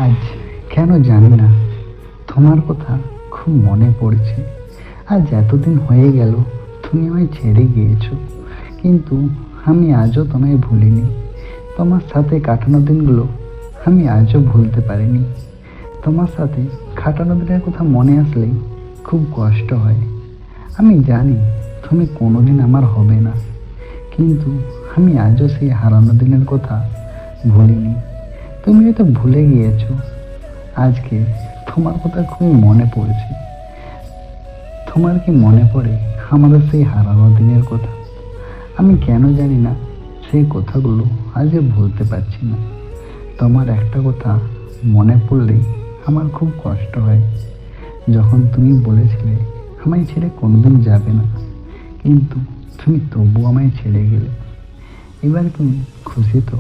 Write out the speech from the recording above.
আজ কেন জানি না তোমার কথা খুব মনে পড়ছে। আজ এতদিন হয়ে গেল তুমি আমায় ছেড়ে গিয়েছো, কিন্তু আমি আজও তোমায় ভুলিনি। তোমার সাথে কাটানো দিনগুলো আমি আজও ভুলতে পারিনি। তোমার সাথে কাটানো দিনের কথা মনে আসলেই খুব কষ্ট হয়। আমি জানি তুমি কোনোদিন আমার হবে না, কিন্তু আমি আজও সেই হারানো দিনের কথা ভুলিনি। তুমি হয়তো ভুলে গিয়েছো, আজকে তোমার কথা খুবই মনে পড়ছে। তোমার কি মনে পড়ে আমাদের সেই হারানো দিনের কথা? আমি কেন জানি না সেই কথাগুলো আজও ভুলতে পারছি না। তোমার একটা কথা মনে পড়লেই আমার খুব কষ্ট হয়। যখন তুমি বলেছিলে আমায় ছেড়ে কোনোদিন যাবে না, কিন্তু তুমি তবু আমায় ছেড়ে গেলে। এবার তুমি খুশি তো?